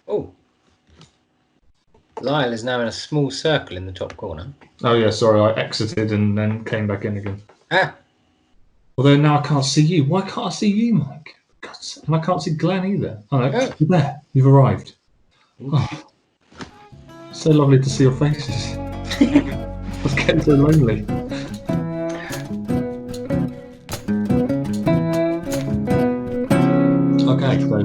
Oh. Lyle is now in a small circle in the top corner. Oh yeah, sorry, I exited and then came back in again. Ah. Although now I can't see you. Why can't I see you, Mike? And I can't see Glenn either. Oh, no, you're there. You've arrived. Oh, so lovely to see your faces. I was getting so lonely. Okay, so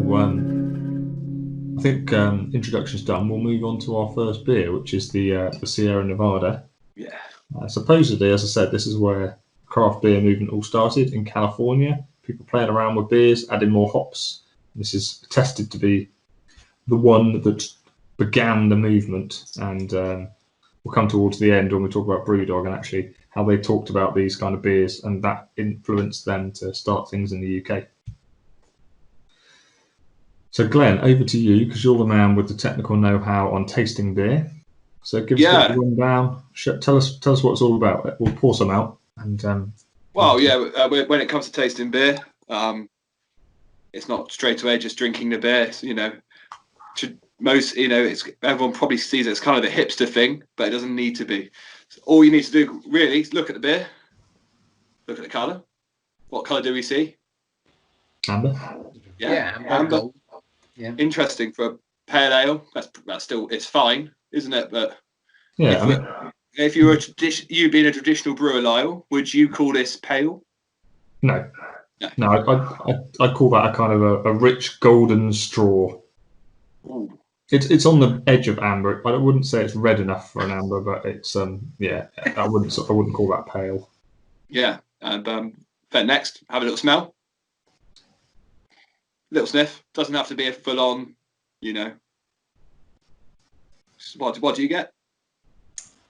I think introduction's done. We'll move on to our first beer, which is the Sierra Nevada. Yeah. Supposedly, as I said, this is where craft beer movement all started in California. People playing around with beers, adding more hops. This is attested to be the one that began the movement, and we'll come towards the end when we talk about Brewdog and actually how they talked about these kind of beers and that influenced them to start things in the UK. So Glenn, over to you, because you're the man with the technical know-how on tasting beer. So give us a rundown. Tell us what it's all about. We'll pour some out. And when it comes to tasting beer, it's not straight away just drinking the beer. Everyone probably sees it as kind of a hipster thing, but it doesn't need to be. So all you need to do really is look at the beer, look at the colour. What colour do we see? Amber. Yeah, amber. Yeah. Interesting for a pale ale. That's still, it's fine, isn't it? But yeah, if you were you being a traditional brewer, Lyle, would you call this pale? No. I call that a kind of a rich golden straw. Ooh. It's on the edge of amber. I wouldn't say it's red enough for an amber, but it's I wouldn't call that pale. Yeah, and next, have a little smell. Little sniff. Doesn't have to be a full on, What do you get?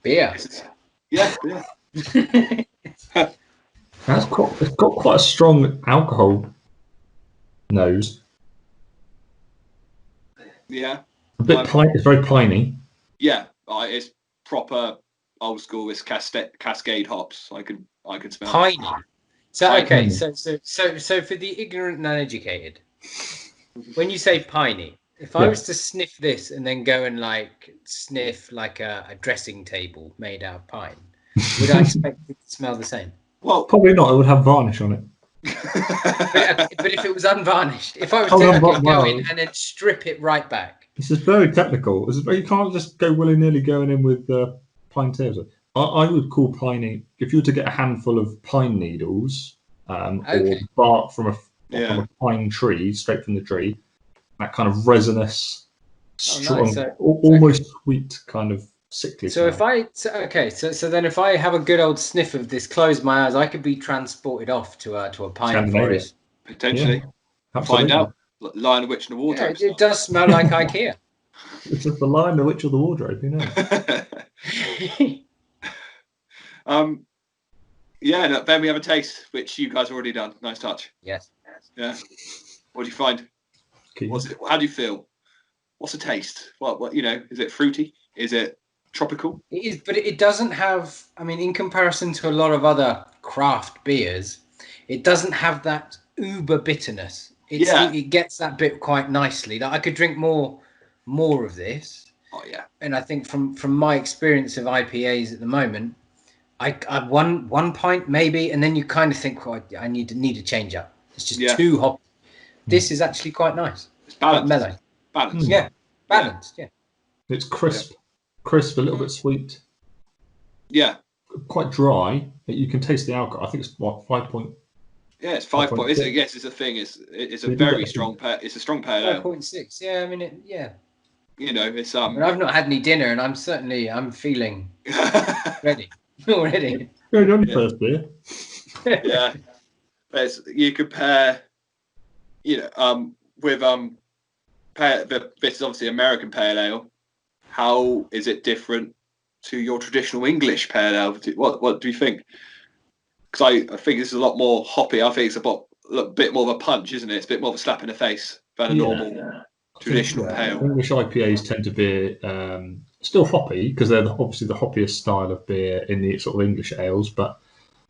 Beer. Yeah. It's got quite a strong alcohol nose. Yeah. A bit it's very piney. Yeah, it's proper old school. It's Cascade hops. I could smell. Piney. So for the ignorant and uneducated, when you say piney, if I was to sniff this and then go and sniff a dressing table made out of pine, would I expect it to smell the same? Well, probably not. It would have varnish on it. but if it was unvarnished, if I was to go in and then strip it right back. This is very technical. You can't just go willy-nilly going in with pine tails. I would call piney, if you were to get a handful of pine needles or bark from a pine tree, straight from the tree, that kind of resinous, strong, almost sweet kind of sickly smell. So then if I have a good old sniff of this, close my eyes, I could be transported off to a pine forest. Potentially. Find out. Lion, the Witch, and the Wardrobe. Yeah, it does smell like IKEA. It's just the Lion, the Witch, or the Wardrobe, then we have a taste, which you guys have already done. Nice touch. Yes. Yeah. What do you find? How do you feel? What's the taste? What is it fruity? Is it tropical? It is, but it doesn't have, in comparison to a lot of other craft beers, it doesn't have that uber bitterness. It gets that bit quite nicely. I could drink more of this. Oh yeah. And I think from my experience of IPAs at the moment, I one pint maybe, and then you kind of think, I need to change up. It's just too hot. This is actually quite nice. It's balanced. Quite mellow. Balanced. Yeah. Balanced. Yeah. It's crisp, a little bit sweet. Yeah. Quite dry. You can taste the alcohol. I think it's 5 point. Yeah, it's 5 point. Yes, it's a thing. It's a very strong pale. It's a strong pale ale. 5.6. Yeah, it's But I've not had any dinner, and I'm feeling ready already. You're on your first beer. Yeah, you compare, with this is obviously American pale ale. How is it different to your traditional English pale ale? What do you think? Because I think this is a lot more hoppy. I think it's a bit more of a punch, isn't it? It's a bit more of a slap in the face than a normal traditional pale. English IPAs tend to be still hoppy because they're obviously the hoppiest style of beer in the sort of English ales. But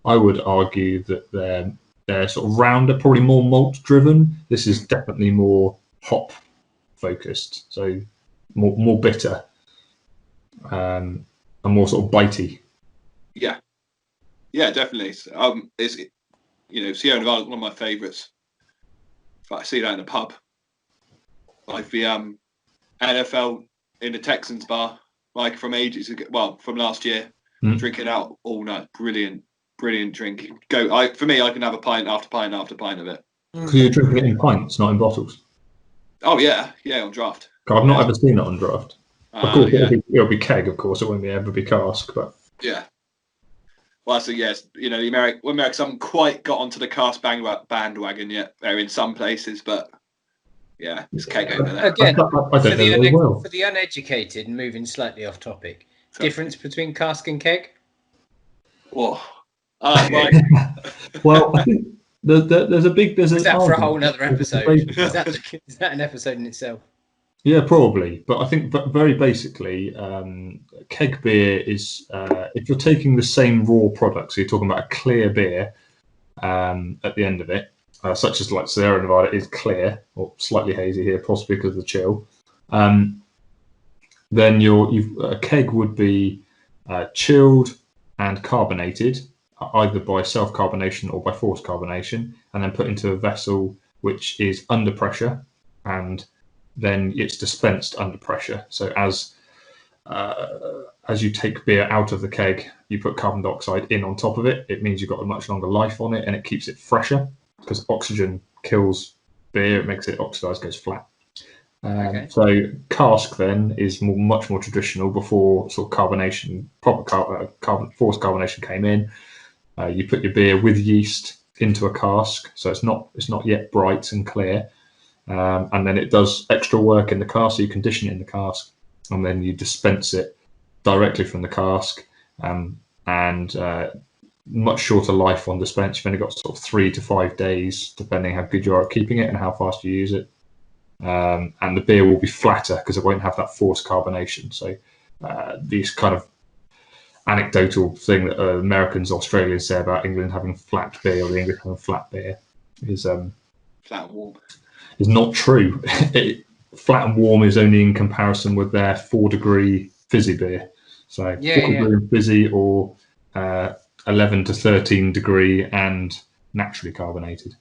I would argue that they're sort of rounder, probably more malt driven. This is definitely more hop focused. So more bitter, and more sort of bitey. Yeah, definitely. It's Sierra Nevada is one of my favourites. In fact, I see that in a pub, like the NFL in the Texans bar, like from ages ago. Well, from last year, drinking out all night. Brilliant drink. For me, I can have a pint after pint after pint of it. Because you're drinking it in pints, not in bottles. Oh yeah, on draft. I've not ever seen it on draft. Of course, it'll be keg. Of course, it won't ever be cask. But yeah. Well, so yes, the Americans haven't quite got onto the cask bandwagon yet. They're in some places, but yeah, it's keg over there. Again, I don't know very well. For the uneducated, moving slightly off topic, difference between cask and keg? Oh, well, I think there's that for a whole other episode? Is that an episode in itself? Yeah, probably. But I think very basically, keg beer is if you're taking the same raw product, so you're talking about a clear beer at the end of it, such as like Sierra Nevada is clear or slightly hazy here, possibly because of the chill. Then a keg would be chilled and carbonated, either by self-carbonation or by forced carbonation, and then put into a vessel which is under pressure, and then it's dispensed under pressure. So as you take beer out of the keg, you put carbon dioxide in on top of it. It means you've got a much longer life on it, and it keeps it fresher because oxygen kills beer. It makes it oxidize, goes flat. Okay. So cask then is much more traditional before sort of carbonation, proper forced carbonation came in. You put your beer with yeast into a cask, so it's not yet bright and clear. And then it does extra work in the cask, so you condition it in the cask, and then you dispense it directly from the cask, and much shorter life on dispense. You've only got sort of 3 to 5 days, depending how good you are at keeping it and how fast you use it. And the beer will be flatter because it won't have that forced carbonation. So these kind of anecdotal thing that Americans, Australians say about England having flat beer or the English having flat beer is flat and warm. Is not true. Flat and warm is only in comparison with their 4-degree fizzy beer. So 4-degree fizzy or 11 to 13 degree and naturally carbonated.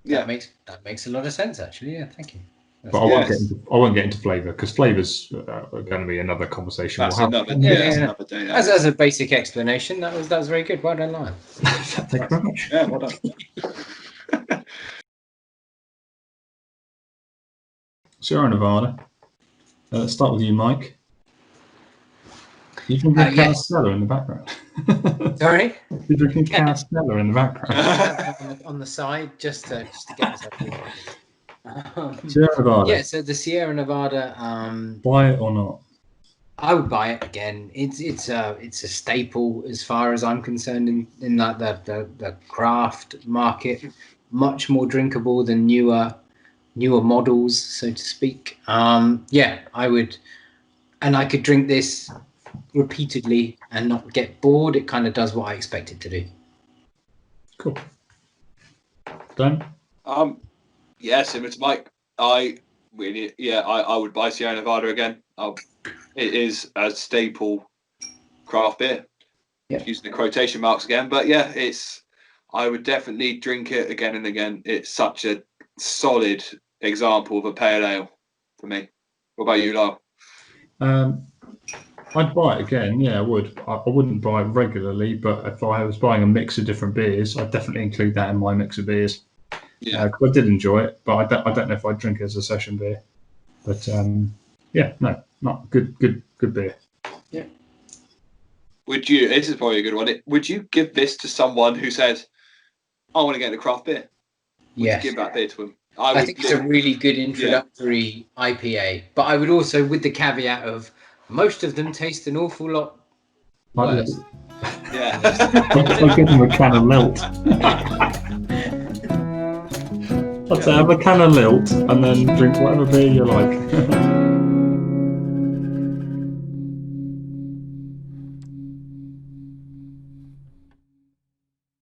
Yeah, that makes a lot of sense actually. Yeah, thank you. But I won't get into flavour because flavours are going to be another conversation. That's another day. As a basic explanation, that was very good. Well done, Lion. Thank you very much. Yeah, well done. Sierra Nevada. Let's start with you, Mike. You're drinking Castella in the background. Sorry? You're drinking Castella in the background. on the side, just to get myself Sierra Nevada. Yeah, so the Sierra Nevada. Buy it or not? I would buy it again. It's a staple as far as I'm concerned in like the craft market. Much more drinkable than newer models, so to speak. I would, and I could drink this repeatedly and not get bored. It kind of does what I expect it to do. Cool. Dan? Similar to Mike. I would buy Sierra Nevada again. It is a staple craft beer. Yeah. Using the quotation marks again, but yeah, I would definitely drink it again and again. It's such a solid example of a pale ale for me. What about you, Lyle? I'd buy it again. Yeah, I would. I wouldn't buy it regularly, but if I was buying a mix of different beers, I'd definitely include that in my mix of beers. Yeah, I did enjoy it, but I don't know if I'd drink it as a session beer. But not good beer. Yeah. Would you? This is probably a good one. Would you give this to someone who says, "I want to get into craft beer"? Yes. Give that beer to them. I think it's a really good introductory IPA, but I would also, with the caveat of most of them taste an awful lot worse. Yeah. I'll give them a can of lilt. I'd say have a can of lilt and then drink whatever beer you like.